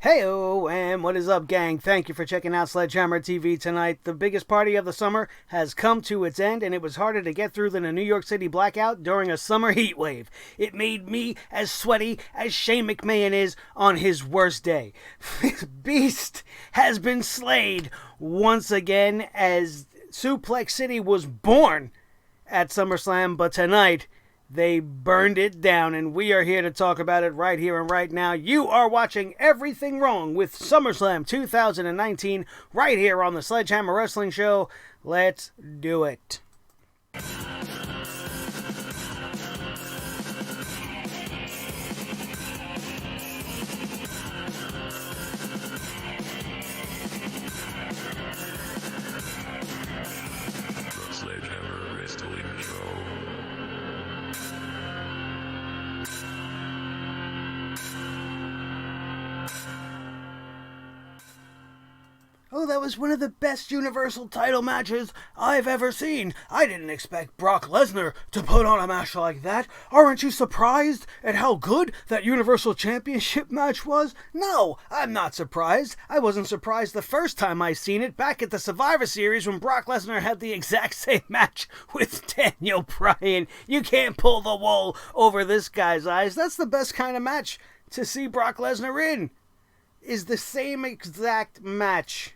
Heyo, and what is up, gang? Thank you for checking out Sledgehammer TV tonight. The biggest party of the summer has come to its end, and it was harder to get through than a New York City blackout during a summer heat wave. It made me as sweaty as Shane McMahon is on his worst day. This beast has been slayed once again as Suplex City was born at SummerSlam, but tonight they burned it down, and we are here to talk about it right here and right now. You are watching Everything Wrong with SummerSlam 2019 right here on the Sledgehammer Wrestling Show. Let's do it. Oh, that was one of the best Universal title matches I've ever seen. I didn't expect Brock Lesnar to put on a match like that. Aren't you surprised at how good that Universal Championship match was? No, I'm not surprised. I wasn't surprised the first time I seen it back at the Survivor Series when Brock Lesnar had the exact same match with Daniel Bryan. You can't pull the wool over this guy's eyes. That's the best kind of match to see Brock Lesnar in, is the same exact match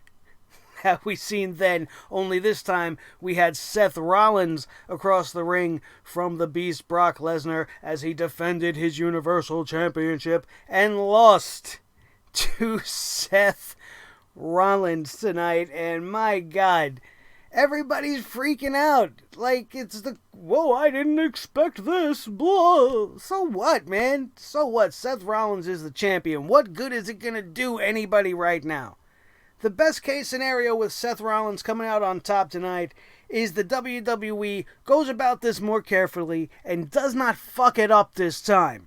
have we seen then, only this time we had Seth Rollins across the ring from the Beast Brock Lesnar as he defended his Universal Championship and lost to Seth Rollins tonight. And my God, everybody's freaking out like it's the, whoa, I didn't expect this, blah. So what, man? So what? Seth Rollins is the champion. What good is it gonna do anybody right now? The best case scenario with Seth Rollins coming out on top tonight is the WWE goes about this more carefully and does not fuck it up this time.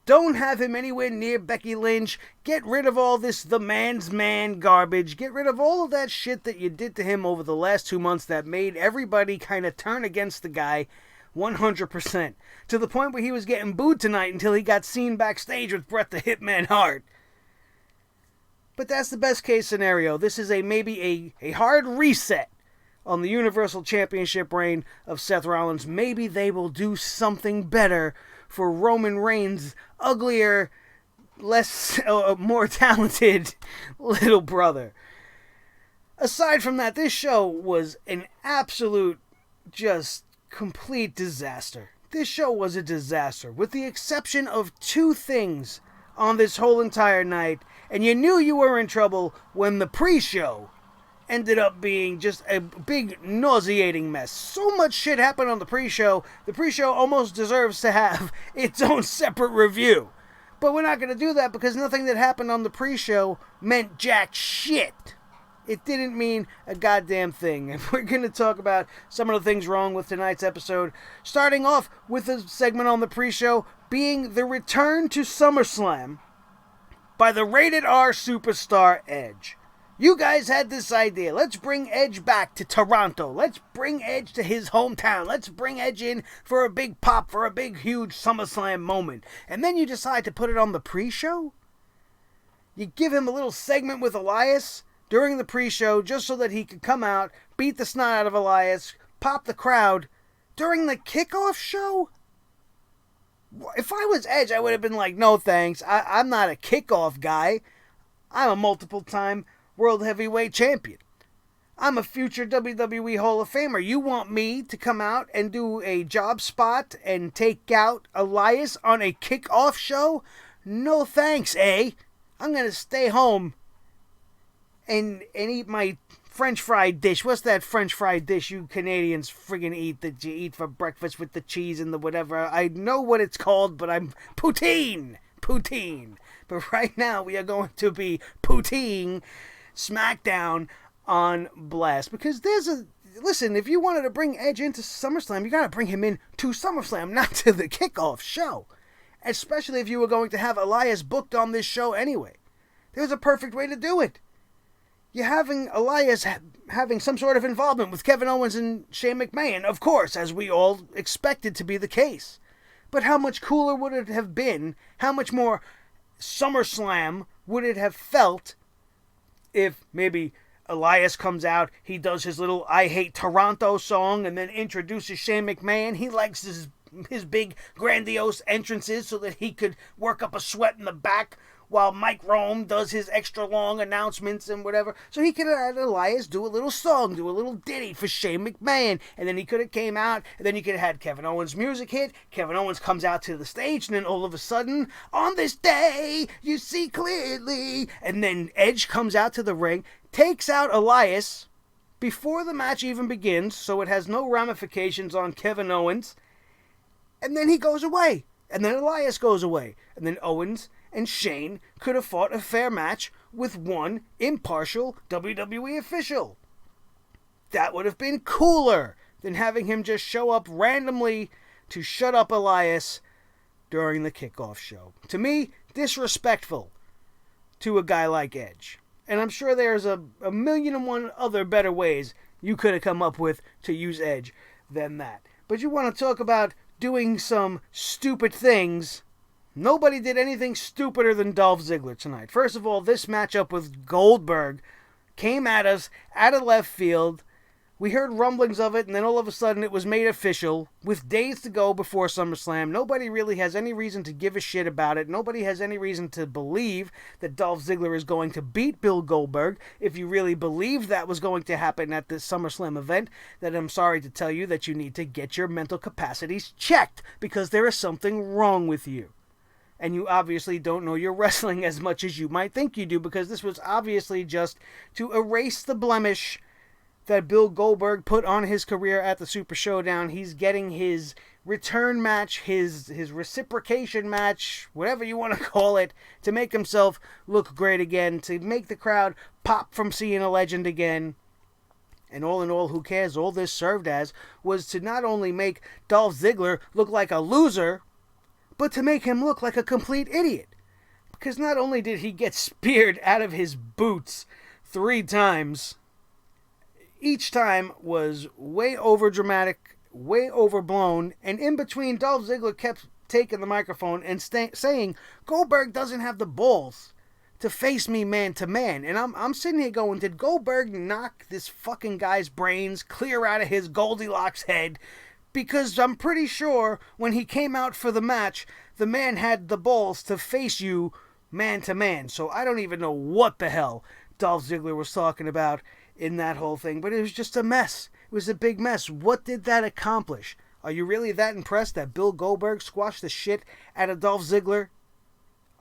Don't have him anywhere near Becky Lynch. Get rid of all this the man's man garbage. Get rid of all of that shit that you did to him over the last 2 months that made everybody kind of turn against the guy 100%. To the point where he was getting booed tonight until he got seen backstage with Bret the Hitman Hart. But that's the best case scenario. This is maybe a hard reset on the Universal Championship reign of Seth Rollins. Maybe they will do something better for Roman Reigns' uglier, more talented little brother. Aside from that, this show was an absolute, just complete disaster. This show was a disaster, with the exception of two things on this whole entire night, and you knew you were in trouble when the pre-show ended up being just a big nauseating mess. So much shit happened on the pre-show. The pre-show almost deserves to have its own separate review. But we're not going to do that because nothing that happened on the pre-show meant jack shit. It didn't mean a goddamn thing. And we're going to talk about some of the things wrong with tonight's episode, starting off with a segment on the pre-show being the return to SummerSlam by the Rated R superstar Edge. You guys had this idea. Let's bring Edge back to Toronto. Let's bring Edge to his hometown. Let's bring Edge in for a big pop, for a big, huge SummerSlam moment. And then you decide to put it on the pre-show? You give him a little segment with Elias during the pre-show just so that he could come out, beat the snot out of Elias, pop the crowd during the kickoff show? If I was Edge, I would have been like, no thanks, I'm not a kickoff guy. I'm a multiple-time World Heavyweight Champion. I'm a future WWE Hall of Famer. You want me to come out and do a job spot and take out Elias on a kickoff show? No thanks, eh? I'm going to stay home and eat my French fried dish. What's that French fried dish you Canadians friggin' eat that you eat for breakfast with the cheese and the whatever? I know what it's called, but I'm poutine. Poutine. But right now we are going to be poutine SmackDown on blast. Because listen, if you wanted to bring Edge into SummerSlam, you got to bring him in to SummerSlam, not to the kickoff show. Especially if you were going to have Elias booked on this show anyway. There's a perfect way to do it. You're having Elias having some sort of involvement with Kevin Owens and Shane McMahon, of course, as we all expected to be the case. But how much cooler would it have been? How much more SummerSlam would it have felt if maybe Elias comes out, he does his little I Hate Toronto song, and then introduces Shane McMahon. He likes his big grandiose entrances so that he could work up a sweat in the back while Mike Rome does his extra long announcements and whatever. So he could have had Elias do a little song, do a little ditty for Shane McMahon, and then he could have came out, and then you could have had Kevin Owens' music hit. Kevin Owens comes out to the stage, and then all of a sudden, on this day, you see clearly, and then Edge comes out to the ring, takes out Elias before the match even begins, so it has no ramifications on Kevin Owens, and then he goes away, and then Elias goes away, and then Owens and Shane could have fought a fair match with one impartial WWE official. That would have been cooler than having him just show up randomly to shut up Elias during the kickoff show. To me, disrespectful to a guy like Edge. And I'm sure there's a million and one other better ways you could have come up with to use Edge than that. But you want to talk about doing some stupid things. Nobody did anything stupider than Dolph Ziggler tonight. First of all, this matchup with Goldberg came at us out of left field. We heard rumblings of it, and then all of a sudden it was made official. With days to go before SummerSlam, nobody really has any reason to give a shit about it. Nobody has any reason to believe that Dolph Ziggler is going to beat Bill Goldberg. If you really believe that was going to happen at this SummerSlam event, then I'm sorry to tell you that you need to get your mental capacities checked, because there is something wrong with you. And you obviously don't know your wrestling as much as you might think you do, because this was obviously just to erase the blemish that Bill Goldberg put on his career at the Super Showdown. He's getting his return match, his reciprocation match, whatever you want to call it, to make himself look great again, to make the crowd pop from seeing a legend again. And all in all, who cares? All this served as was to not only make Dolph Ziggler look like a loser, but to make him look like a complete idiot. Because not only did he get speared out of his boots 3 times, each time was way over dramatic, way overblown, and in between, Dolph Ziggler kept taking the microphone and saying, Goldberg doesn't have the balls to face me man to man. And I'm sitting here going, did Goldberg knock this fucking guy's brains clear out of his Goldilocks head? Because I'm pretty sure when he came out for the match, the man had the balls to face you man to man. So I don't even know what the hell Dolph Ziggler was talking about in that whole thing, but it was just a mess. It was a big mess. What did that accomplish? Are you really that impressed that Bill Goldberg squashed the shit out of Dolph Ziggler?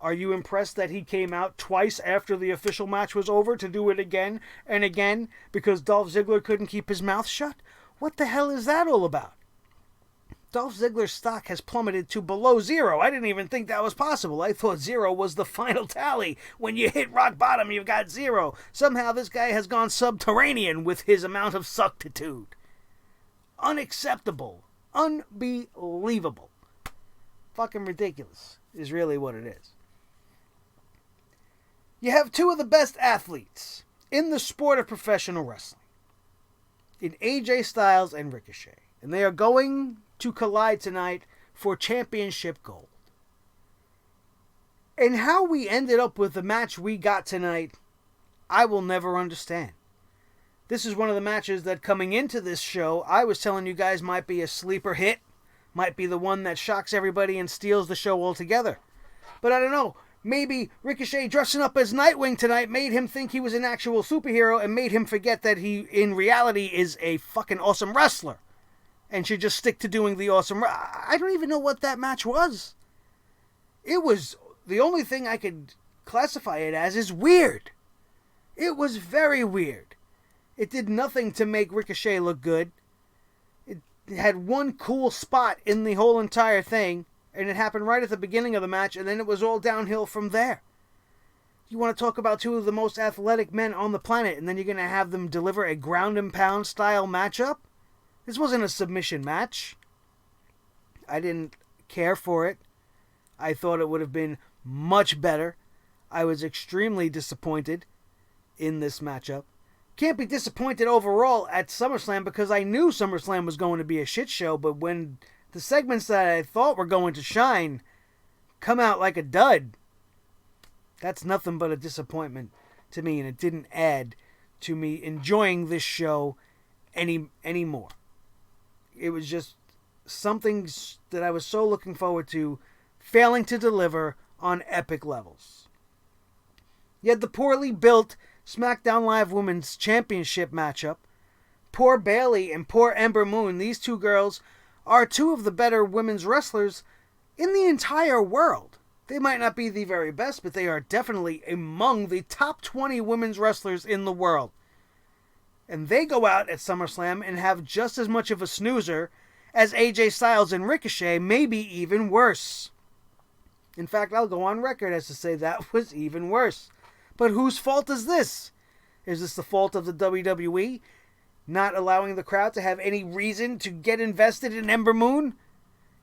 Are you impressed that he came out twice after the official match was over to do it again and again because Dolph Ziggler couldn't keep his mouth shut? What the hell is that all about? Dolph Ziggler's stock has plummeted to below 0. I didn't even think that was possible. I thought 0 was the final tally. When you hit rock bottom, you've got 0. Somehow this guy has gone subterranean with his amount of suctitude. Unacceptable. Unbelievable. Fucking ridiculous is really what it is. You have 2 of the best athletes in the sport of professional wrestling, in AJ Styles and Ricochet. And they are going to collide tonight for championship gold. And how we ended up with the match we got tonight, I will never understand. This is one of the matches that coming into this show, I was telling you guys might be a sleeper hit, might be the one that shocks everybody and steals the show altogether. But I don't know, maybe Ricochet dressing up as Nightwing tonight made him think he was an actual superhero and made him forget that he, in reality, is a fucking awesome wrestler. And should just stick to doing the awesome... I don't even know what that match was. It was... The only thing I could classify it as is weird. It was very weird. It did nothing to make Ricochet look good. It had one cool spot in the whole entire thing, and it happened right at the beginning of the match, and then it was all downhill from there. You want to talk about 2 of the most athletic men on the planet, and then you're going to have them deliver a ground and pound style matchup? This wasn't a submission match. I didn't care for it. I thought it would have been much better. I was extremely disappointed in this matchup. Can't be disappointed overall at SummerSlam because I knew SummerSlam was going to be a shit show, but when the segments that I thought were going to shine come out like a dud, That's nothing but a disappointment to me, and it didn't add to me enjoying this show anymore. It was just something that I was so looking forward to, failing to deliver on epic levels. You had the poorly built SmackDown Live Women's Championship matchup. Poor Bayley and poor Ember Moon, these two girls are two of the better women's wrestlers in the entire world. They might not be the very best, but they are definitely among the top 20 women's wrestlers in the world. And they go out at SummerSlam and have just as much of a snoozer as AJ Styles and Ricochet, maybe even worse. In fact, I'll go on record as to say that was even worse. But whose fault is this? Is this the fault of the WWE not allowing the crowd to have any reason to get invested in Ember Moon?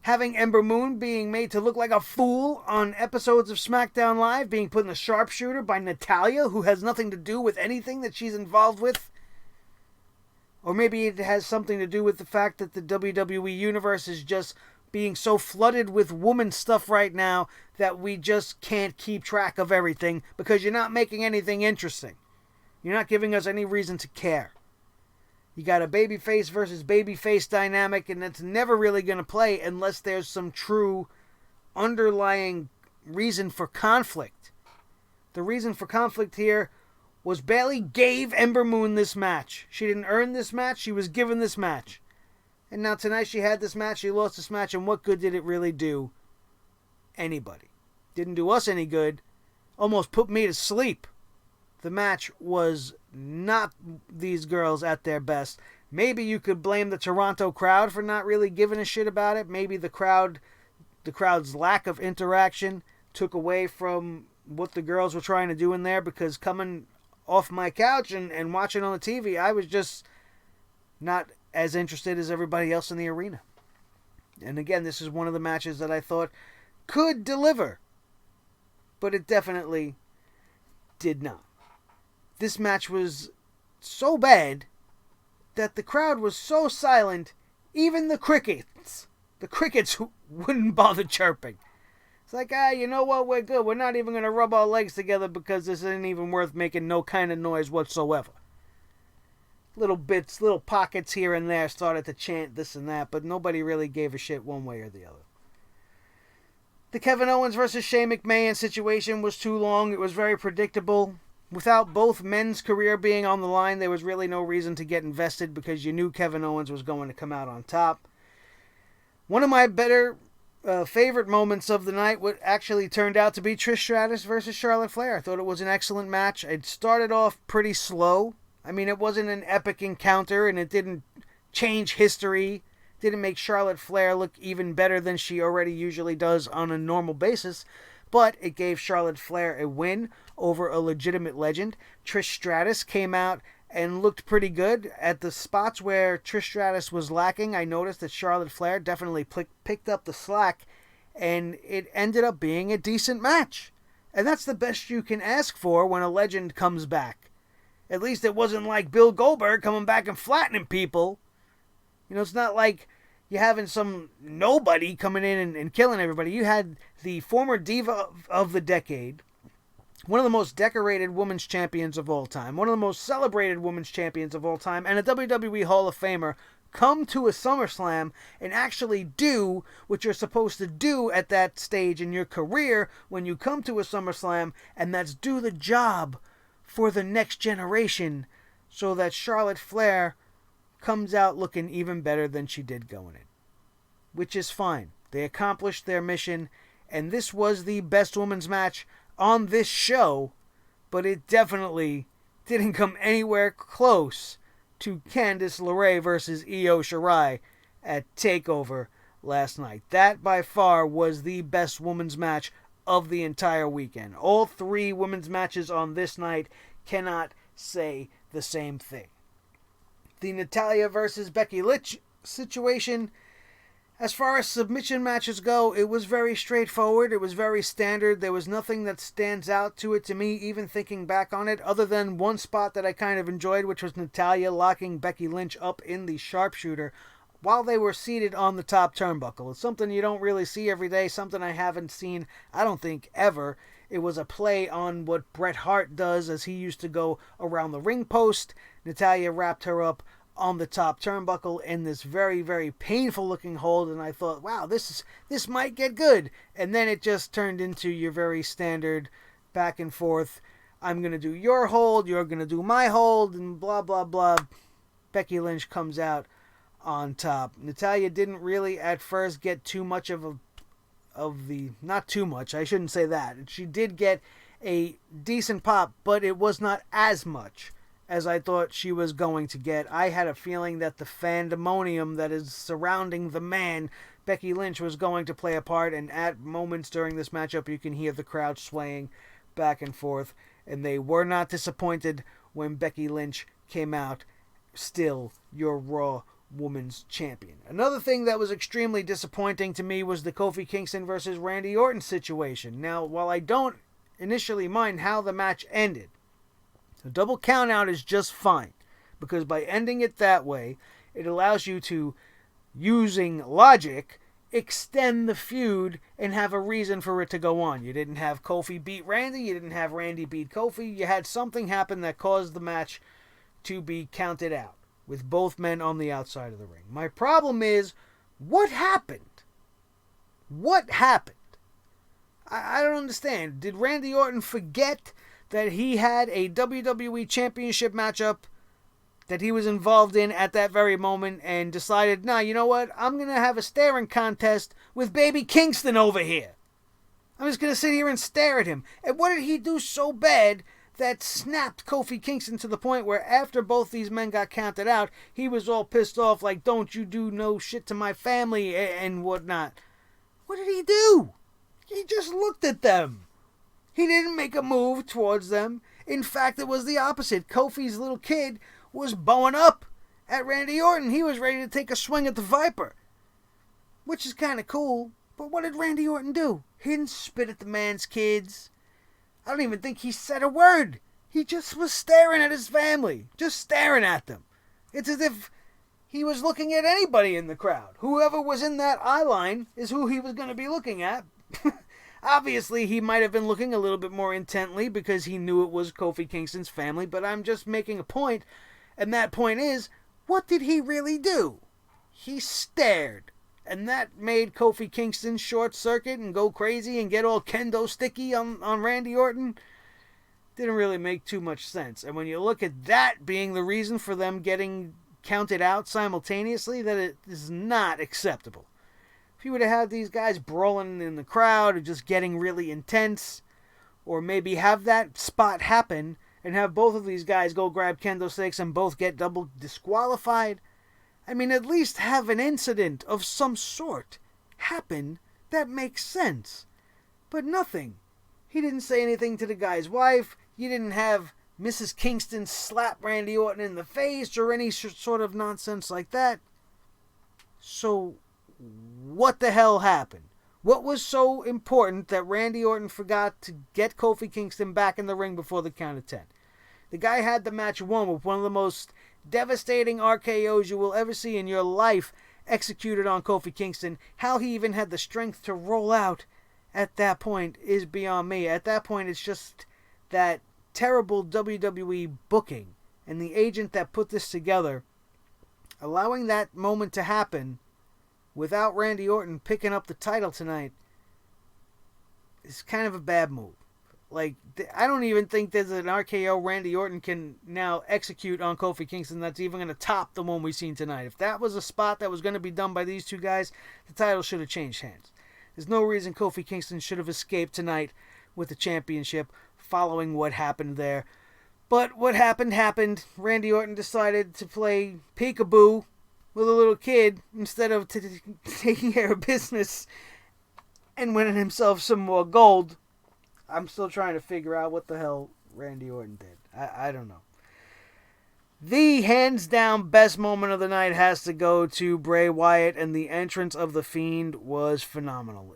Having Ember Moon being made to look like a fool on episodes of SmackDown Live, being put in the sharpshooter by Natalya, who has nothing to do with anything that she's involved with? Or maybe it has something to do with the fact that the WWE Universe is just being so flooded with woman stuff right now that we just can't keep track of everything because you're not making anything interesting. You're not giving us any reason to care. You got a babyface versus babyface dynamic, and it's never really going to play unless there's some true underlying reason for conflict. The reason for conflict here was Bayley gave Ember Moon this match. She didn't earn this match. She was given this match. And now tonight she had this match. She lost this match. And what good did it really do anybody? Didn't do us any good. Almost put me to sleep. The match was not these girls at their best. Maybe you could blame the Toronto crowd for not really giving a shit about it. Maybe the crowd's lack of interaction took away from what the girls were trying to do in there, because coming off my couch and watching on the TV, I was just not as interested as everybody else in the arena. And again, this is one of the matches that I thought could deliver, but it definitely did not. This match was so bad that the crowd was so silent, even the crickets wouldn't bother chirping. It's like, you know what, we're good. We're not even going to rub our legs together because this isn't even worth making no kind of noise whatsoever. Little bits, little pockets here and there started to chant this and that, but nobody really gave a shit one way or the other. The Kevin Owens versus Shane McMahon situation was too long. It was very predictable. Without both men's career being on the line, there was really no reason to get invested because you knew Kevin Owens was going to come out on top. One of my better favorite moments of the night what actually turned out to be Trish Stratus versus Charlotte Flair. I thought it was an excellent match. It started off pretty slow. I mean, it wasn't an epic encounter, and it didn't change history. Didn't make Charlotte Flair look even better than she already usually does on a normal basis. But it gave Charlotte Flair a win over a legitimate legend. Trish Stratus came out and looked pretty good. At the spots where Trish Stratus was lacking, I noticed that Charlotte Flair definitely picked up the slack, and it ended up being a decent match. And that's the best you can ask for when a legend comes back. At least it wasn't like Bill Goldberg coming back and flattening people. You know, it's not like you're having some nobody coming in and killing everybody. You had the former diva of the decade, one of the most decorated women's champions of all time, one of the most celebrated women's champions of all time, and a WWE Hall of Famer come to a SummerSlam and actually do what you're supposed to do at that stage in your career when you come to a SummerSlam, and that's do the job for the next generation so that Charlotte Flair comes out looking even better than she did going in. Which is fine. They accomplished their mission, and this was the best women's match on this show, but it definitely didn't come anywhere close to Candice LeRae versus Io Shirai at TakeOver last night. That by far was the best women's match of the entire weekend. All three women's matches on this night cannot say the same thing. The Natalya versus Becky Lynch situation, as far as submission matches go, it was very straightforward. It was very standard. There was nothing that stands out to it to me, even thinking back on it, other than one spot that I kind of enjoyed, which was Natalya locking Becky Lynch up in the sharpshooter while they were seated on the top turnbuckle. It's something you don't really see every day, something I haven't seen, I don't think, ever. It was a play on what Bret Hart does as he used to go around the ring post. Natalya wrapped her up on the top turnbuckle in this very, very painful looking hold, and I thought, wow, this might get good. And then it just turned into your very standard back and forth. I'm going to do your hold, you're going to do my hold, and blah, blah, blah. Becky Lynch comes out on top. Natalya didn't really at first get too much not too much, I shouldn't say that. She did get a decent pop, but it was not as much as I thought she was going to get. I had a feeling that the fandemonium that is surrounding the man, Becky Lynch, was going to play a part, and at moments during this matchup you can hear the crowd swaying back and forth, and they were not disappointed when Becky Lynch came out, still your Raw Women's Champion. Another thing that was extremely disappointing to me was the Kofi Kingston versus Randy Orton situation. Now, while I don't initially mind how the match ended, the double countout is just fine, because by ending it that way, it allows you to, using logic, extend the feud and have a reason for it to go on. You didn't have Kofi beat Randy, you didn't have Randy beat Kofi, you had something happen that caused the match to be counted out, with both men on the outside of the ring. My problem is, what happened? What happened? I don't understand. Did Randy Orton forget that he had a WWE Championship matchup that he was involved in at that very moment and decided, nah, you know what? I'm going to have a staring contest with baby Kingston over here. I'm just going to sit here and stare at him. And what did he do so bad that snapped Kofi Kingston to the point where after both these men got counted out, he was all pissed off like, don't you do no shit to my family and whatnot. What did he do? He just looked at them. He didn't make a move towards them. In fact, it was the opposite. Kofi's little kid was bowing up at Randy Orton. He was ready to take a swing at the Viper, which is kind of cool. But what did Randy Orton do? He didn't spit at the man's kids. I don't even think he said a word. He just was staring at his family. Just staring at them. It's as if he was looking at anybody in the crowd. Whoever was in that eye line is who he was going to be looking at. Obviously, he might have been looking a little bit more intently because he knew it was Kofi Kingston's family, but I'm just making a point, and that point is, what did he really do? He stared. And that made Kofi Kingston short circuit and go crazy and get all kendo sticky on Randy Orton. Didn't really make too much sense. And when you look at that being the reason for them getting counted out simultaneously, that it is not acceptable. If you would have had these guys brawling in the crowd or just getting really intense, or maybe have that spot happen and have both of these guys go grab kendo sticks and both get double disqualified, I mean, at least have an incident of some sort happen that makes sense. But nothing. He didn't say anything to the guy's wife. You didn't have Mrs. Kingston slap Randy Orton in the face or any sort of nonsense like that. So, what the hell happened? What was so important that Randy Orton forgot to get Kofi Kingston back in the ring before the count of 10? The guy had the match won with one of the most devastating RKOs you will ever see in your life executed on Kofi Kingston. How he even had the strength to roll out at that point is beyond me. At that point, it's just that terrible WWE booking and the agent that put this together, allowing that moment to happen without Randy Orton picking up the title tonight is kind of a bad move. Like, I don't even think there's an RKO Randy Orton can now execute on Kofi Kingston that's even going to top the one we've seen tonight. If that was a spot that was going to be done by these two guys, the title should have changed hands. There's no reason Kofi Kingston should have escaped tonight with the championship following what happened there. But what happened. Randy Orton decided to play peekaboo with a little kid instead of taking care of business and winning himself some more gold. I'm still trying to figure out what the hell Randy Orton did. I don't know. The hands down best moment of the night has to go to Bray Wyatt, and the entrance of the Fiend was phenomenal.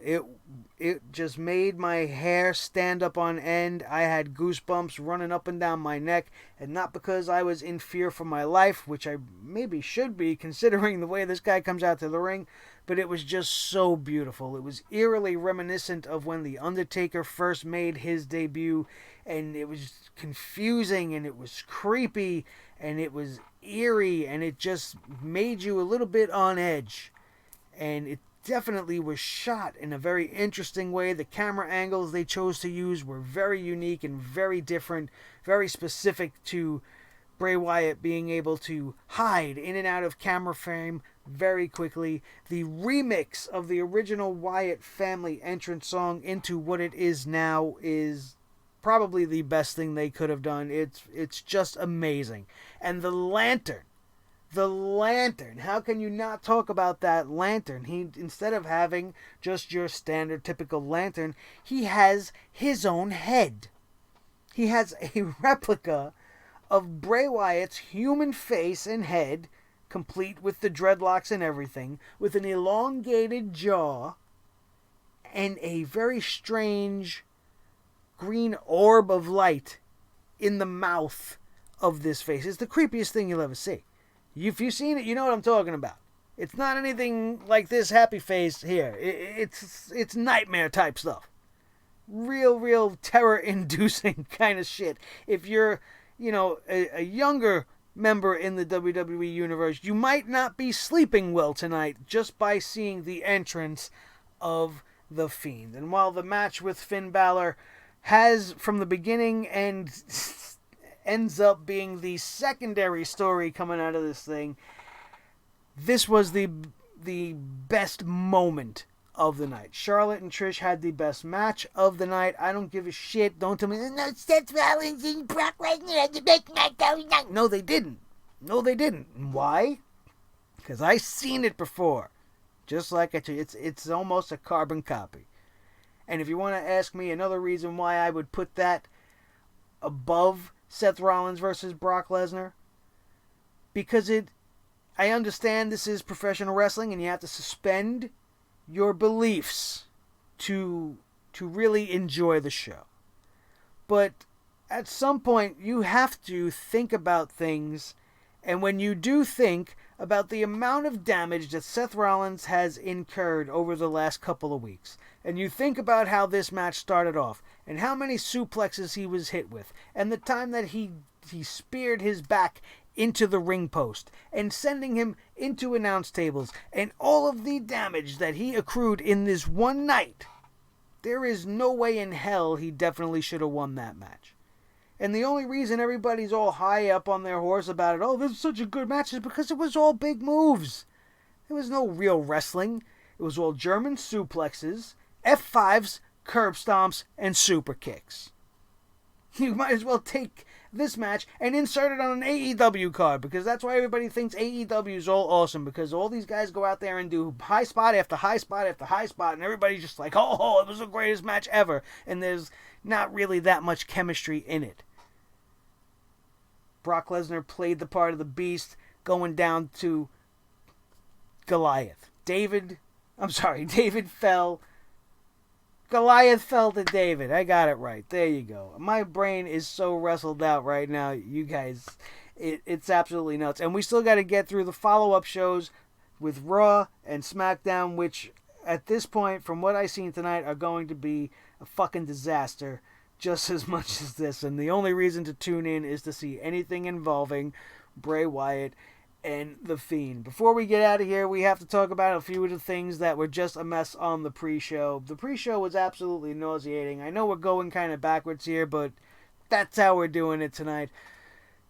it just made my hair stand up on end. I had goosebumps running up and down my neck, and not because I was in fear for my life, which I maybe should be considering the way this guy comes out to the ring, but it was just so beautiful. It was eerily reminiscent of when The Undertaker first made his debut, and it was confusing, and it was creepy, and it was eerie, and it just made you a little bit on edge. And it definitely was shot in a very interesting way. The camera angles they chose to use were very unique and very different, very specific to Bray Wyatt being able to hide in and out of camera frame very quickly. The remix of the original Wyatt family entrance song into what it is now is probably the best thing they could have done. It's just amazing. And the lantern, how can you not talk about that lantern? He, instead of having just your standard typical lantern, he has his own head. He has a replica of Bray Wyatt's human face and head, complete with the dreadlocks and everything, with an elongated jaw and a very strange green orb of light in the mouth of this face. It's the creepiest thing you'll ever see. If you've seen it, you know what I'm talking about. It's not anything like this happy face here. It's nightmare type stuff. Real terror-inducing kind of shit. If you're, a younger member in the WWE Universe, you might not be sleeping well tonight just by seeing the entrance of The Fiend. And while the match with Finn Balor has, from the beginning and ends up being the secondary story coming out of this thing, this was the best moment of the night. Charlotte and Trish had the best match of the night. I don't give a shit. Don't tell me, no, Seth Rollins and Brock Lesnar had the best match of the night. No, they didn't. Why? Because I seen it before. Just like I told you, it's almost a carbon copy. And if you want to ask me another reason why I would put that above Seth Rollins versus Brock Lesnar, because I understand this is professional wrestling and you have to suspend your beliefs to really enjoy the show. But at some point you have to think about things, and when you do think about the amount of damage that Seth Rollins has incurred over the last couple of weeks, and you think about how this match started off, and how many suplexes he was hit with, and the time that he speared his back into the ring post, and sending him into announce tables, and all of the damage that he accrued in this one night, there is no way in hell he definitely should have won that match. And the only reason everybody's all high up on their horse about it, oh, this is such a good match, is because it was all big moves. There was no real wrestling. It was all German suplexes, F5s, curb stomps, and super kicks. You might as well take this match and insert it on an AEW card, because that's why everybody thinks AEW is all awesome, because all these guys go out there and do high spot after high spot after high spot, and everybody's just like, oh, it was the greatest match ever, and there's not really that much chemistry in it. Brock Lesnar played the part of the beast, going down to Goliath. David fell. Goliath fell to David. I got it right. There you go. My brain is so wrestled out right now, you guys. It's absolutely nuts. And we still got to get through the follow-up shows with Raw and SmackDown, which at this point, from what I've seen tonight, are going to be a fucking disaster just as much as this. And the only reason to tune in is to see anything involving Bray Wyatt and The Fiend. Before we get out of here, we have to talk about a few of the things that were just a mess on the pre-show. The pre-show was absolutely nauseating. I know we're going kind of backwards here, but that's how we're doing it tonight.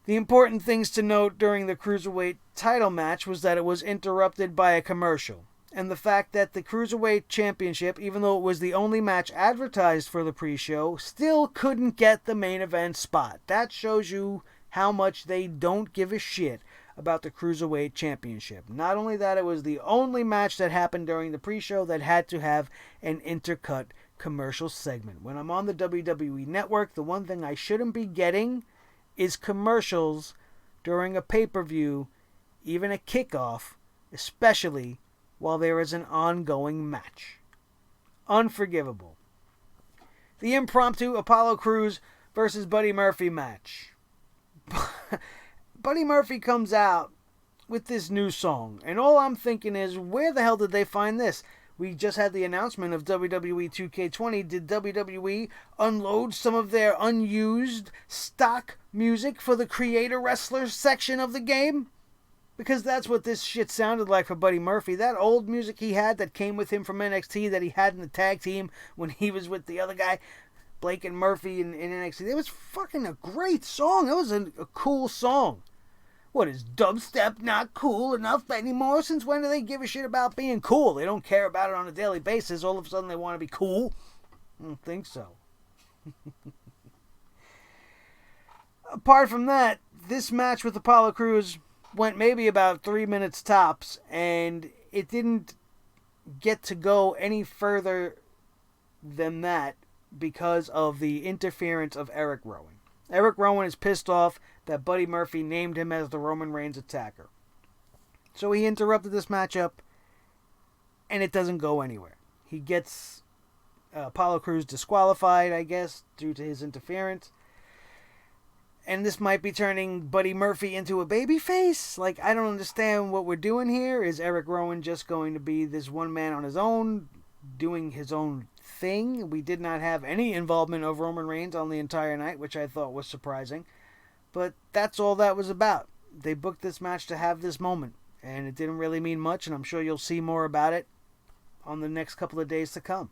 The important things to note during the Cruiserweight title match was that it was interrupted by a commercial. And the fact that the Cruiserweight Championship, even though it was the only match advertised for the pre-show, still couldn't get the main event spot. That shows you how much they don't give a shit about the Cruiserweight Championship. Not only that, it was the only match that happened during the pre-show that had to have an intercut commercial segment. When I'm on the WWE Network, the one thing I shouldn't be getting is commercials during a pay-per-view, even a kickoff, especially while there is an ongoing match. Unforgivable. The impromptu Apollo Crews versus Buddy Murphy match. Buddy Murphy comes out with this new song, and all I'm thinking is, where the hell did they find this? We just had the announcement of WWE 2K20. Did WWE unload some of their unused stock music for the creator wrestlers section of the game? Because that's what this shit sounded like for Buddy Murphy. That old music he had that came with him from NXT that he had in the tag team when he was with the other guy, Blake and Murphy in NXT. It was fucking a great song. It was a cool song. What, is dubstep not cool enough anymore? Since when do they give a shit about being cool? They don't care about it on a daily basis. All of a sudden they want to be cool? I don't think so. Apart from that, this match with Apollo Crews went maybe about 3 minutes tops, and it didn't get to go any further than that because of the interference of Eric Rowan. Eric Rowan is pissed off that Buddy Murphy named him as the Roman Reigns attacker. So he interrupted this matchup, and it doesn't go anywhere. He gets Apollo Crews disqualified, I guess, due to his interference. And this might be turning Buddy Murphy into a babyface. Like, I don't understand what we're doing here. Is Eric Rowan just going to be this one man on his own, doing his own thing? We did not have any involvement of Roman Reigns on the entire night, which I thought was surprising. But that's all that was about. They booked this match to have this moment, and it didn't really mean much, and I'm sure you'll see more about it on the next couple of days to come.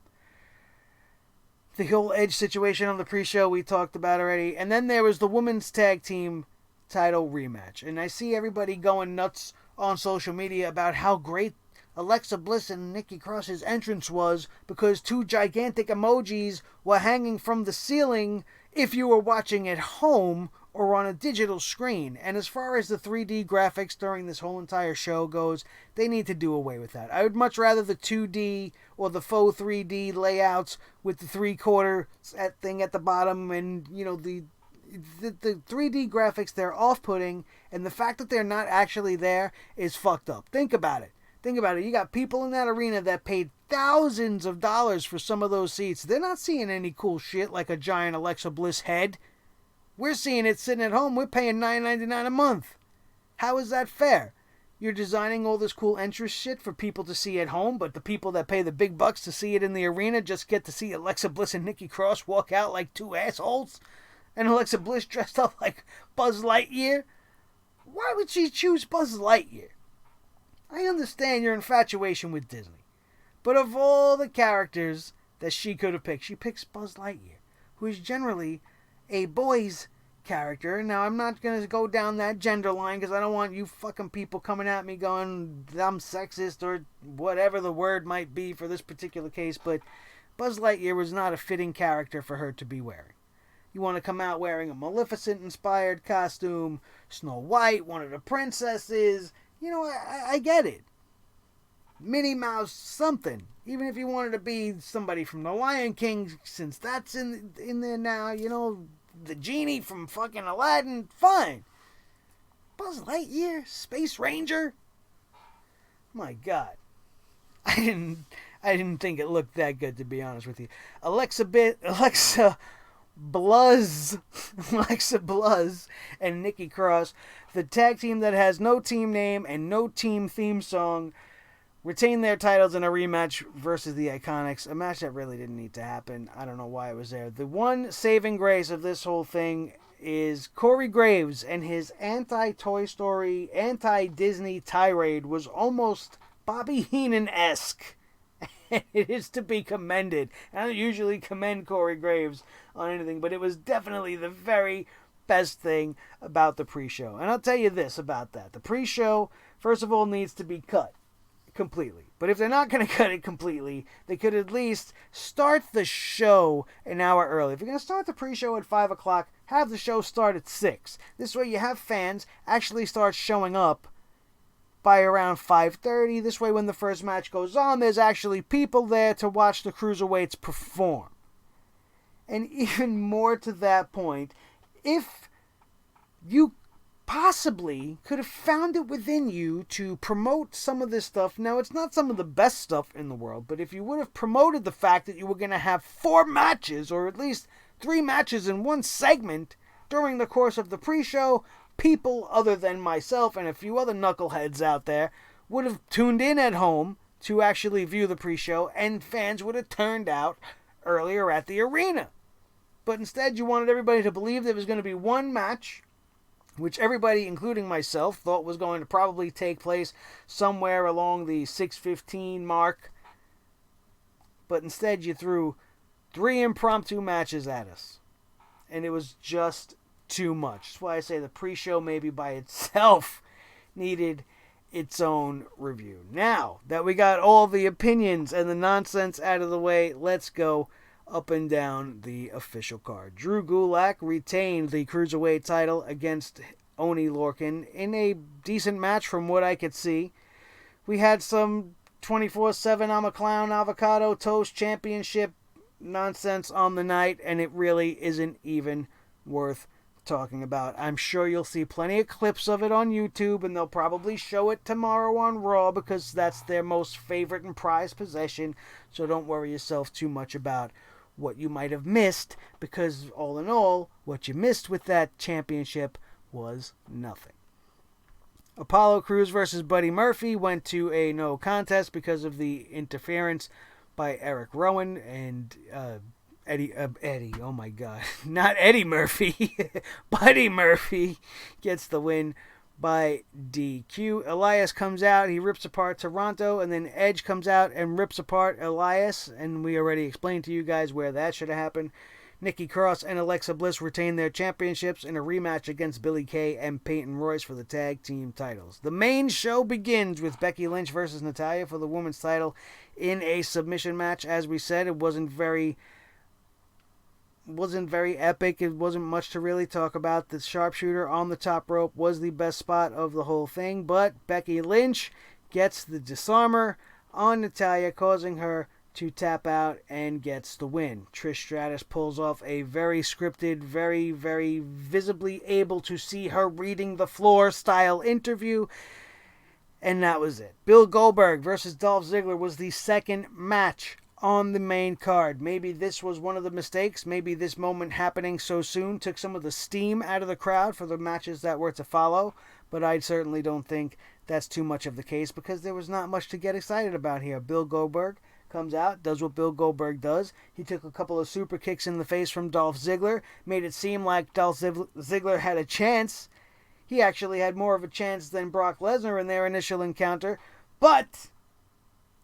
The whole Edge situation on the pre-show we talked about already. And then there was the women's tag team title rematch. And I see everybody going nuts on social media about how great Alexa Bliss and Nikki Cross's entrance was because two gigantic emojis were hanging from the ceiling if you were watching at home or on a digital screen. And as far as the 3D graphics during this whole entire show goes, they need to do away with that. I would much rather the 2D or the faux 3D layouts with the 3/4 thing at the bottom, and you know, the 3D graphics, they're off-putting, and the fact that they're not actually there is fucked up. Think about it. You got people in that arena that paid thousands of dollars for some of those seats. They're not seeing any cool shit like a giant Alexa Bliss head. We're seeing it sitting at home. We're paying $9.99 a month. How is that fair? You're designing all this cool entrance shit for people to see at home, but the people that pay the big bucks to see it in the arena just get to see Alexa Bliss and Nikki Cross walk out like two assholes? And Alexa Bliss dressed up like Buzz Lightyear? Why would she choose Buzz Lightyear? I understand your infatuation with Disney, but of all the characters that she could have picked, she picks Buzz Lightyear, who is generally a boy's character. Now, I'm not going to go down that gender line because I don't want you fucking people coming at me going, I'm sexist or whatever the word might be for this particular case, but Buzz Lightyear was not a fitting character for her to be wearing. You want to come out wearing a Maleficent-inspired costume, Snow White, one of the princesses, you know, I get it. Minnie Mouse, something. Even if you wanted to be somebody from The Lion King, since that's in there now, you know, the genie from fucking Aladdin, fine. Buzz Lightyear, Space Ranger. My God, I didn't think it looked that good, to be honest with you. Alexa Bliss and Nikki Cross, the tag team that has no team name and no team theme song, retain their titles in a rematch versus the Iconics. A match that really didn't need to happen. I don't know why it was there. The one saving grace of this whole thing is Corey Graves, and his anti-Toy Story, anti-Disney tirade was almost Bobby Heenan-esque. It is to be commended. I don't usually commend Corey Graves on anything, but it was definitely the very best thing about the pre-show. And I'll tell you this about that. The pre-show, first of all, needs to be cut completely. But if they're not going to cut it completely, they could at least start the show an hour early. If you're going to start the pre-show at 5 o'clock, have the show start at 6. This way you have fans actually start showing up by around 5:30. This way when the first match goes on, there's actually people there to watch the Cruiserweights perform. And even more to that point, if you possibly could have found it within you to promote some of this stuff. Now, it's not some of the best stuff in the world, but if you would have promoted the fact that you were going to have 4 matches, or at least 3 matches in one segment during the course of the pre-show, people other than myself and a few other knuckleheads out there would have tuned in at home to actually view the pre-show, and fans would have turned out earlier at the arena. But instead, you wanted everybody to believe there was going to be one match, which everybody, including myself, thought was going to probably take place somewhere along the 6:15 mark. But instead, you threw 3 impromptu matches at us. And it was just too much. That's why I say the pre-show maybe by itself needed its own review. Now that we got all the opinions and the nonsense out of the way, let's go up and down the official card. Drew Gulak retained the Cruiserweight title against Oni Lorcan in a decent match from what I could see. We had some 24/7 I'm a clown avocado toast championship nonsense on the night, and it really isn't even worth talking about. I'm sure you'll see plenty of clips of it on YouTube, and they'll probably show it tomorrow on Raw because that's their most favorite and prized possession, so don't worry yourself too much about what you might have missed, because all in all, what you missed with that championship was nothing. Apollo Crews versus Buddy Murphy went to a no contest because of the interference by Eric Rowan and Eddie, oh my god, not Eddie Murphy, Buddy Murphy gets the win by DQ. Elias comes out, he rips apart Toronto, and then Edge comes out and rips apart Elias, and we already explained to you guys where that should have happened. Nikki Cross and Alexa Bliss retain their championships in a rematch against Billie Kay and Peyton Royce for the tag team titles. The main show begins with Becky Lynch versus Natalya for the women's title in a submission match. As we said, it wasn't very epic. It wasn't much to really talk about. The sharpshooter on the top rope was the best spot of the whole thing, but Becky Lynch gets the disarmer on Natalya, causing her to tap out and gets the win. Trish Stratus pulls off a very scripted, very, very visibly able to see her reading the floor style interview, and that was it. Bill Goldberg versus Dolph Ziggler was the second match on the main card. Maybe this was one of the mistakes. Maybe this moment happening so soon took some of the steam out of the crowd for the matches that were to follow, but I certainly don't think that's too much of the case because there was not much to get excited about here. Bill Goldberg comes out, does what Bill Goldberg does. He took a couple of super kicks in the face from Dolph Ziggler, made it seem like Dolph Ziggler had a chance. He actually had more of a chance than Brock Lesnar in their initial encounter, but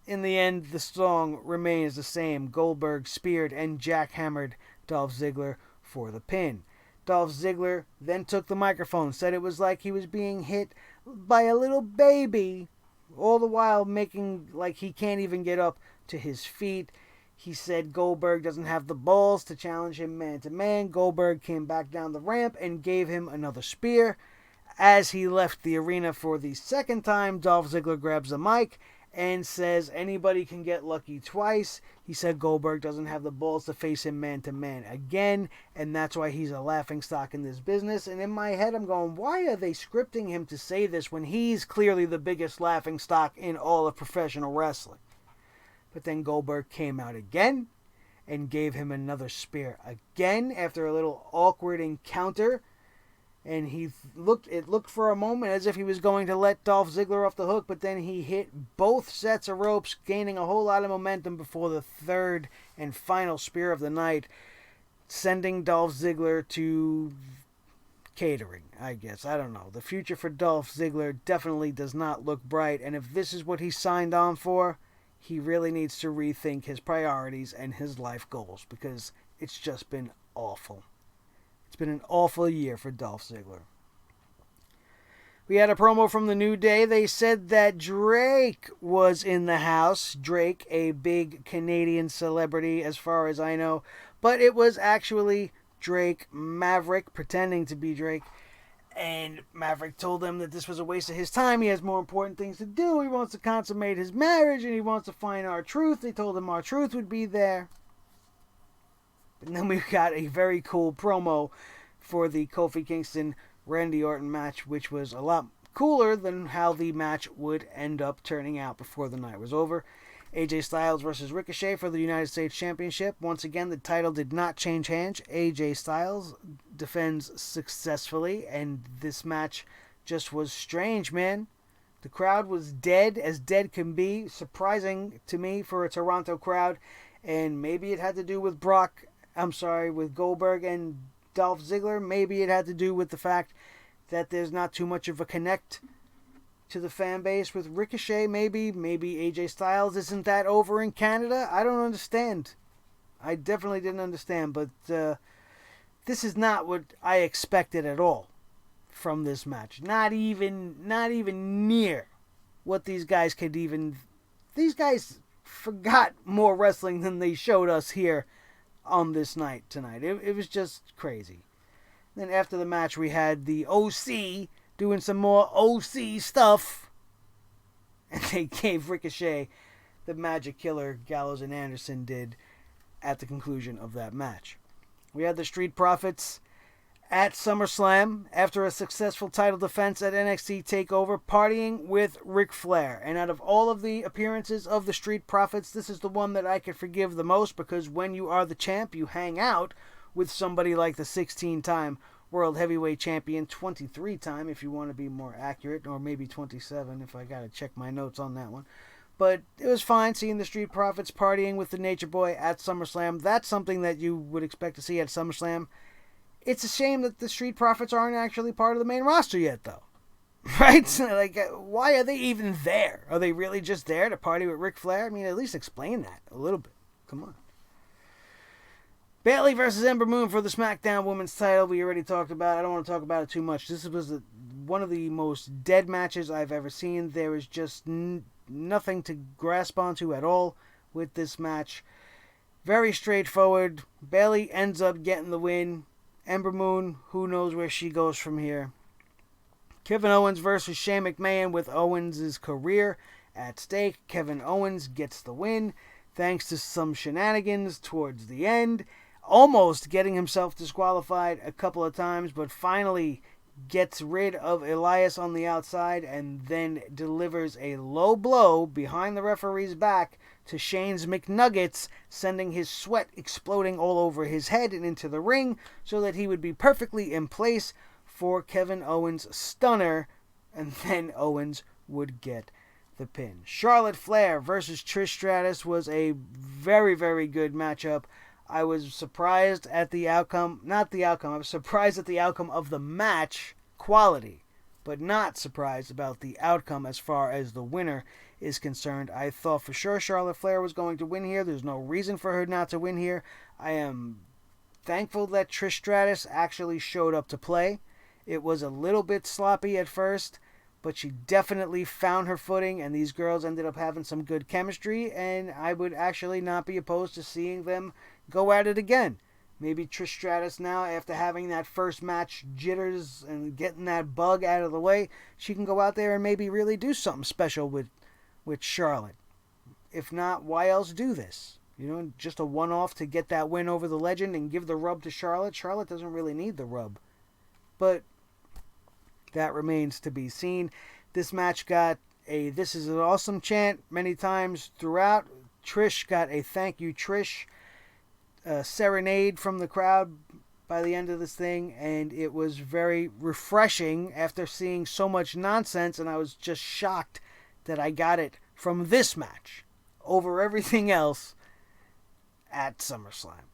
in the end, the song remains the same. Goldberg speared and jackhammered Dolph Ziggler for the pin. Dolph Ziggler then took the microphone, said it was like he was being hit by a little baby, all the while making like he can't even get up to his feet. He said Goldberg doesn't have the balls to challenge him man-to-man. Goldberg came back down the ramp and gave him another spear. As he left the arena for the second time, Dolph Ziggler grabs the mic and says anybody can get lucky twice. He said Goldberg doesn't have the balls to face him man-to-man again, and that's why he's a laughingstock in this business. And in my head, I'm going, why are they scripting him to say this when he's clearly the biggest laughingstock in all of professional wrestling? But then Goldberg came out again and gave him another spear again after a little awkward encounter. And it looked for a moment as if he was going to let Dolph Ziggler off the hook, but then he hit both sets of ropes, gaining a whole lot of momentum before the third and final spear of the night, sending Dolph Ziggler to catering, I guess. I don't know. The future for Dolph Ziggler definitely does not look bright, and if this is what he signed on for, he really needs to rethink his priorities and his life goals, because it's just been awful. It's been an awful year for Dolph Ziggler. We had a promo from the New Day. They said that Drake was in the house. Drake, a big Canadian celebrity as far as I know. But it was actually Drake Maverick pretending to be Drake. And Maverick told them that this was a waste of his time. He has more important things to do. He wants to consummate his marriage and he wants to find R-Truth. They told him R-Truth would be there. And then we got a very cool promo for the Kofi Kingston Randy Orton match, which was a lot cooler than how the match would end up turning out before the night was over. AJ Styles versus Ricochet for the United States Championship. Once again, the title did not change hands. AJ Styles defends successfully, and this match just was strange, man. The crowd was dead as dead can be. Surprising to me for a Toronto crowd. And maybe it had to do with with Goldberg and Dolph Ziggler. Maybe it had to do with the fact that there's not too much of a connect to the fan base with Ricochet. Maybe AJ Styles isn't that over in Canada. I don't understand. I definitely didn't understand. But this is not what I expected at all from this match. Not even near what these guys could even... These guys forgot more wrestling than they showed us here on this night tonight. It was just crazy. Then after the match, we had the OC doing some more OC stuff. And they gave Ricochet the magic killer Gallows and Anderson did at the conclusion of that match. We had the Street Profits at SummerSlam after a successful title defense at NXT TakeOver, partying with Ric Flair. And out of all of the appearances of the Street Profits, this is the one that I can forgive the most, because when you are the champ, you hang out with somebody like the 16-time World Heavyweight Champion, 23-time if you want to be more accurate, or maybe 27 if I got to check my notes on that one. But it was fine seeing the Street Profits partying with the Nature Boy at SummerSlam. That's something that you would expect to see at SummerSlam. It's a shame that the Street Profits aren't actually part of the main roster yet, though. Right? Like, why are they even there? Are they really just there to party with Ric Flair? I mean, at least explain that a little bit. Come on. Bayley versus Ember Moon for the SmackDown Women's title. We already talked about it. I don't want to talk about it too much. This was one of the most dead matches I've ever seen. There is just nothing to grasp onto at all with this match. Very straightforward. Bayley ends up getting the win. Ember Moon, who knows where she goes from here. Kevin Owens versus Shane McMahon with Owens' career at stake. Kevin Owens gets the win thanks to some shenanigans towards the end. Almost getting himself disqualified a couple of times, but finally gets rid of Elias on the outside and then delivers a low blow behind the referee's back to Shane's McNuggets, sending his sweat exploding all over his head and into the ring so that he would be perfectly in place for Kevin Owens' stunner, and then Owens would get the pin. Charlotte Flair versus Trish Stratus was a very, very good matchup. I was surprised at the outcome. Not the outcome. I was surprised at the outcome of the match quality, but not surprised about the outcome as far as the winner is concerned. I thought for sure Charlotte Flair was going to win here. There's no reason for her not to win here. I am thankful that Trish Stratus actually showed up to play. It was a little bit sloppy at first, but she definitely found her footing, and these girls ended up having some good chemistry, and I would actually not be opposed to seeing them go at it again. Maybe Trish Stratus now, after having that first match jitters and getting that bug out of the way, she can go out there and maybe really do something special with Charlotte. If not, why else do this? You know, just a one-off to get that win over the legend and give the rub to Charlotte. Charlotte doesn't really need the rub. But that remains to be seen. This match got a "This is an awesome" chant many times throughout. Trish got a "Thank you, Trish" serenade from the crowd by the end of this thing, and it was very refreshing after seeing so much nonsense, and I was just shocked that I got it from this match over everything else at SummerSlam.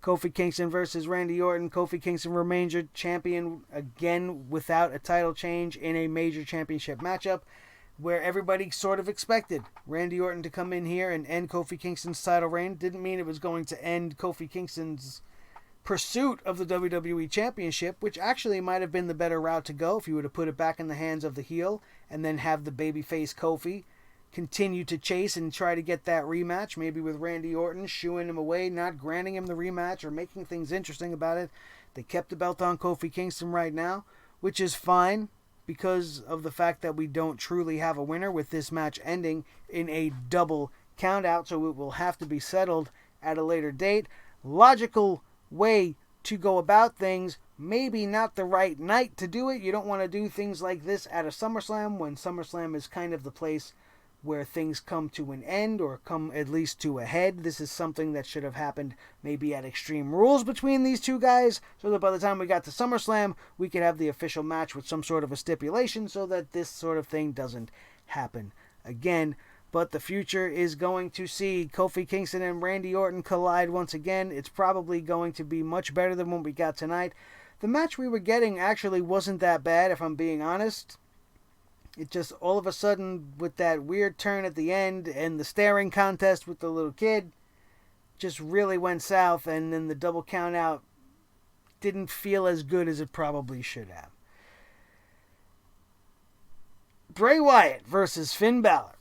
Kofi Kingston versus Randy Orton. Kofi Kingston remains your champion again without a title change in a major championship matchup where everybody sort of expected Randy Orton to come in here and end Kofi Kingston's title reign. Didn't mean it was going to end Kofi Kingston's pursuit of the WWE Championship, which actually might have been the better route to go if you would have put it back in the hands of the heel and then have the babyface Kofi continue to chase and try to get that rematch, maybe with Randy Orton shooing him away, not granting him the rematch or making things interesting about it. They kept the belt on Kofi Kingston right now, which is fine because of the fact that we don't truly have a winner with this match ending in a double countout, so it will have to be settled at a later date. Logical way to go about things. Maybe not the right night to do it. You don't want to do things like this at a SummerSlam, when SummerSlam is kind of the place where things come to an end, or come at least to a head. This is something that should have happened maybe at Extreme Rules between these two guys, so that by the time we got to SummerSlam, we could have the official match with some sort of a stipulation, so that this sort of thing doesn't happen again. But the future is going to see Kofi Kingston and Randy Orton collide once again. It's probably going to be much better than what we got tonight. The match we were getting actually wasn't that bad, if I'm being honest. It just, all of a sudden, with that weird turn at the end and the staring contest with the little kid, just really went south, and then the double count out didn't feel as good as it probably should have. Bray Wyatt versus Finn Balor.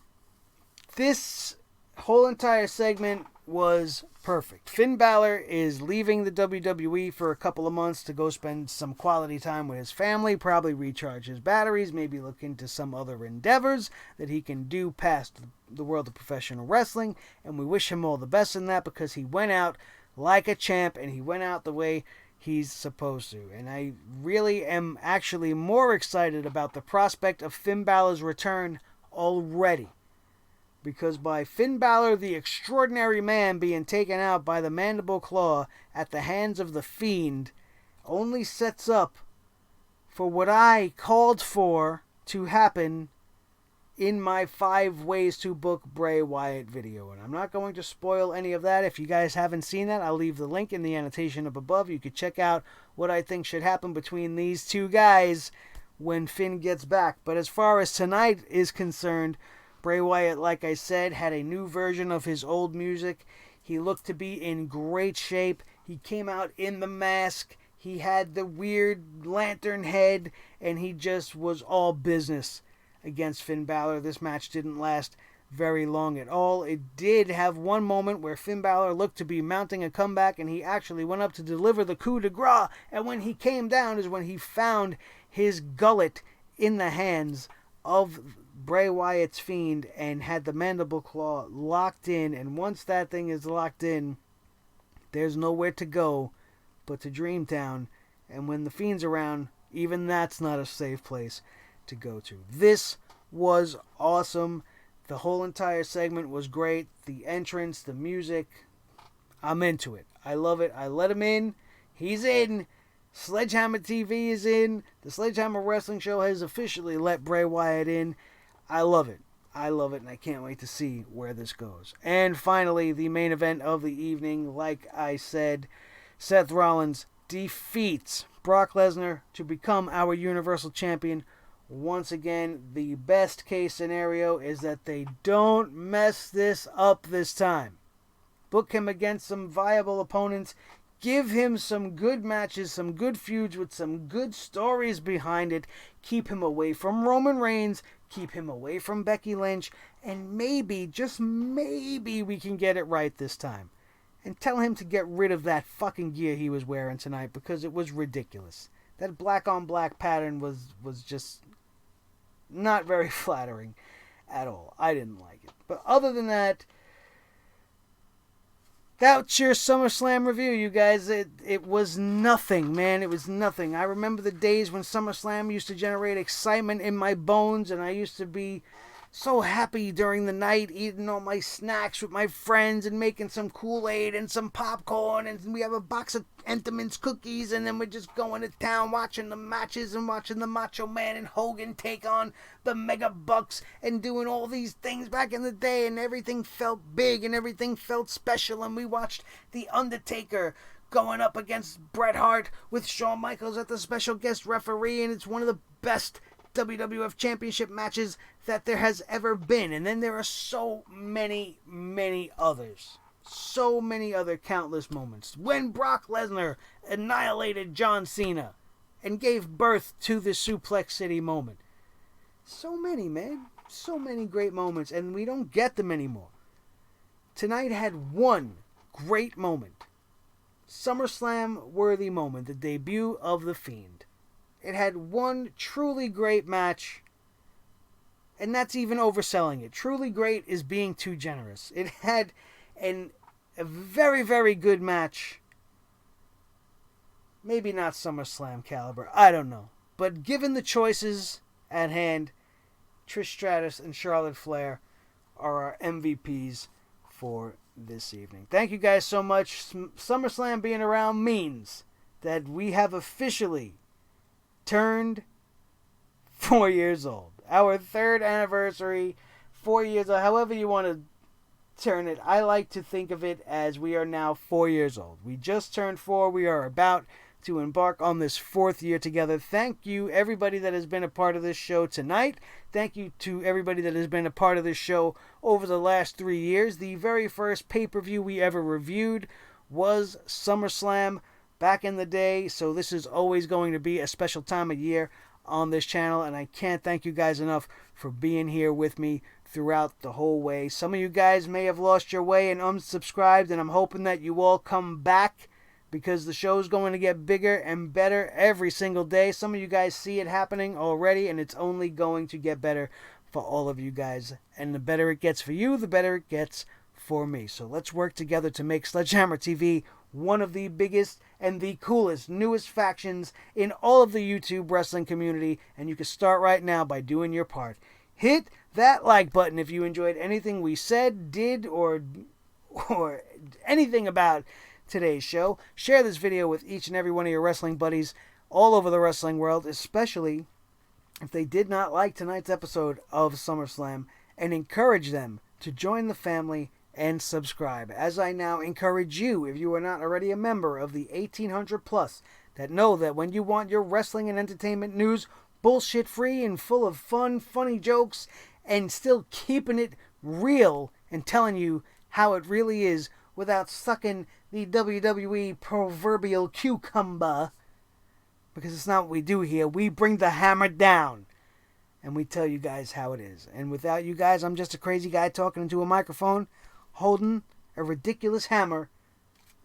This whole entire segment was perfect. Finn Balor is leaving the WWE for a couple of months to go spend some quality time with his family, probably recharge his batteries, maybe look into some other endeavors that he can do past the world of professional wrestling, and we wish him all the best in that, because he went out like a champ, and he went out the way he's supposed to. And I really am actually more excited about the prospect of Finn Balor's return already. Because by Finn Balor, the extraordinary man, being taken out by the mandible claw at the hands of the Fiend, only sets up for what I called for to happen in my 5 ways to book Bray Wyatt video. And I'm not going to spoil any of that. If you guys haven't seen that, I'll leave the link in the annotation up above. You could check out what I think should happen between these two guys when Finn gets back. But as far as tonight is concerned, Bray Wyatt, like I said, had a new version of his old music. He looked to be in great shape. He came out in the mask. He had the weird lantern head, and he just was all business against Finn Balor. This match didn't last very long at all. It did have one moment where Finn Balor looked to be mounting a comeback, and he actually went up to deliver the coup de grace, and when he came down is when he found his gullet in the hands of Bray Wyatt's Fiend and had the mandible claw locked in. And once that thing is locked in, there's nowhere to go but to Dreamtown. And when the Fiend's around, even that's not a safe place to go to. This was awesome. The whole entire segment was great. The entrance, the music, I'm into it. I love it. I let him in. He's in. Sledgehammer TV is in. The Sledgehammer Wrestling Show has officially let Bray Wyatt in. I love it. I love it, and I can't wait to see where this goes. And finally, the main event of the evening, like I said, Seth Rollins defeats Brock Lesnar to become our Universal Champion. Once again, the best case scenario is that they don't mess this up this time. Book him against some viable opponents. Give him some good matches, some good feuds with some good stories behind it. Keep him away from Roman Reigns. Keep him away from Becky Lynch. And maybe, just maybe, we can get it right this time. And tell him to get rid of that fucking gear he was wearing tonight, because it was ridiculous. That black on black pattern was just not very flattering at all. I didn't like it. But other than that, that's your SummerSlam review, you guys. It was nothing, man. It was nothing. I remember the days when SummerSlam used to generate excitement in my bones, and I used to be so happy during the night, eating all my snacks with my friends and making some Kool-Aid and some popcorn, and we have a box of Entenmann's cookies, and then we're just going to town watching the matches and watching the Macho Man and Hogan take on the Mega Bucks and doing all these things back in the day, and everything felt big and everything felt special. And we watched The Undertaker going up against Bret Hart with Shawn Michaels as the special guest referee, and it's one of the best WWF Championship matches that there has ever been. And then there are so many, many others. So many other countless moments. When Brock Lesnar annihilated John Cena and gave birth to the Suplex City moment. So many, man. So many great moments, and we don't get them anymore. Tonight had one great moment. SummerSlam worthy moment. The debut of The Fiend. It had one truly great match, and that's even overselling it. Truly great is being too generous. It had a very, very good match maybe not SummerSlam caliber. I don't know. But given the choices at hand, Trish Stratus and Charlotte Flair are our MVPs for this evening. Thank you guys so much. SummerSlam being around means that we have officially turned 4 years old. Our 3rd anniversary, 4 years, or however you want to turn it. I like to think of it as we are now 4 years old. We just turned 4. We are about to embark on this 4th year together. Thank you, everybody that has been a part of this show tonight. Thank you to everybody that has been a part of this show over the last 3 years. The very first pay-per-view we ever reviewed was SummerSlam back in the day, so this is always going to be a special time of year on this channel, and I can't thank you guys enough for being here with me throughout the whole way. Some of you guys may have lost your way and unsubscribed, and I'm hoping that you all come back because the show's going to get bigger and better every single day. Some of you guys see it happening already, and it's only going to get better for all of you guys. And the better it gets for you, the better it gets for me. So let's work together to make Sledgehammer TV one of the biggest and the coolest, newest factions in all of the YouTube wrestling community. And you can start right now by doing your part. Hit that like button if you enjoyed anything we said, did, or anything about today's show. Share this video with each and every one of your wrestling buddies all over the wrestling world, especially if they did not like tonight's episode of SummerSlam, and encourage them to join the family and subscribe, as I now encourage you, if you are not already a member of the 1800 plus, that know that when you want your wrestling and entertainment news bullshit free and full of fun, funny jokes, and still keeping it real and telling you how it really is without sucking the WWE proverbial cucumber, because it's not what we do here. We bring the hammer down and we tell you guys how it is. And without you guys, I'm just a crazy guy talking into a microphone holding a ridiculous hammer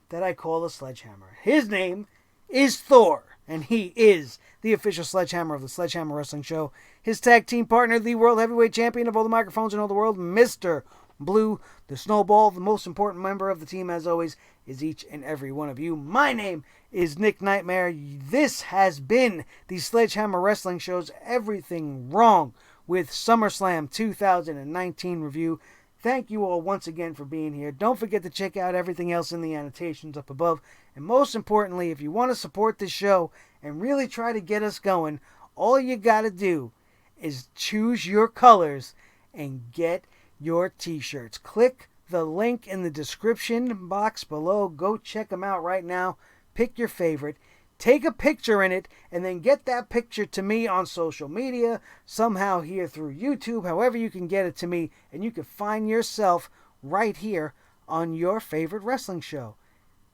that I call a sledgehammer. His name is Thor, and he is the official sledgehammer of the Sledgehammer Wrestling Show. His tag team partner, the World Heavyweight Champion of all the microphones in all the world, Mr. Blue, the Snowball, the most important member of the team, as always, is each and every one of you. My name is Nick Nightmare. This has been the Sledgehammer Wrestling Show's Everything Wrong with SummerSlam 2019 review. Thank you all once again for being here. Don't forget to check out everything else in the annotations up above. And most importantly, if you want to support this show and really try to get us going, all you got to do is choose your colors and get your t-shirts. Click the link in the description box below. Go check them out right now. Pick your favorite. Take a picture in it, and then get that picture to me on social media, somehow here through YouTube, however you can get it to me, and you can find yourself right here on your favorite wrestling show.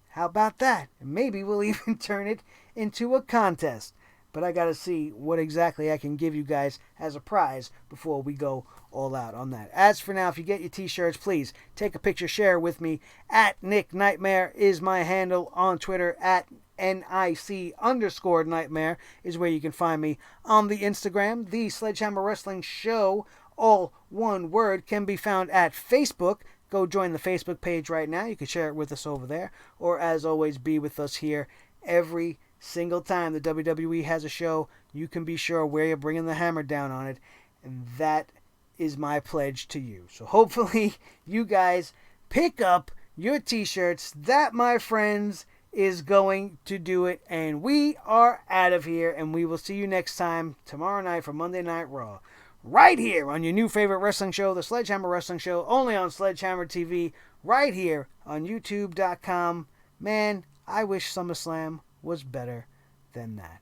How about that? And maybe we'll even turn it into a contest. But I got to see what exactly I can give you guys as a prize before we go all out on that. As for now, if you get your t-shirts, please take a picture, share with me. At Nick Nightmare is my handle on Twitter. At NIC_Nightmare is where you can find me on the Instagram. The Sledgehammer Wrestling Show, all one word, can be found at Facebook. Go join the Facebook page right now. You can share it with us over there. Or as always, be with us here every single time the WWE has a show. You can be sure where you're bringing the hammer down on it. And that is my pledge to you. So hopefully you guys pick up your t-shirts. That, my friends, is going to do it. And we are out of here. And we will see you next time tomorrow night for Monday Night Raw. Right here on your new favorite wrestling show, the Sledgehammer Wrestling Show. Only on Sledgehammer TV. Right here on YouTube.com. Man, I wish SummerSlam was better than that.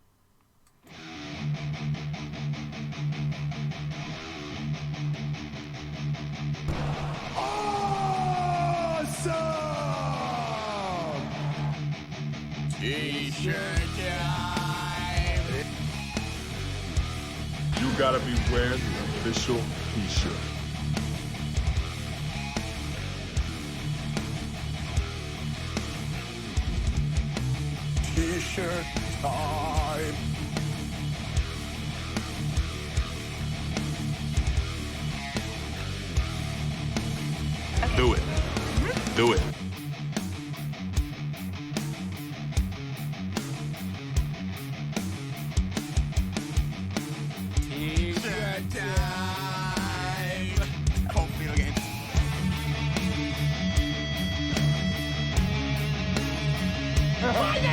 Awesome! T-shirt time! You gotta be wearing the official t-shirt. T-shirt time! Do it. Do it. Find it!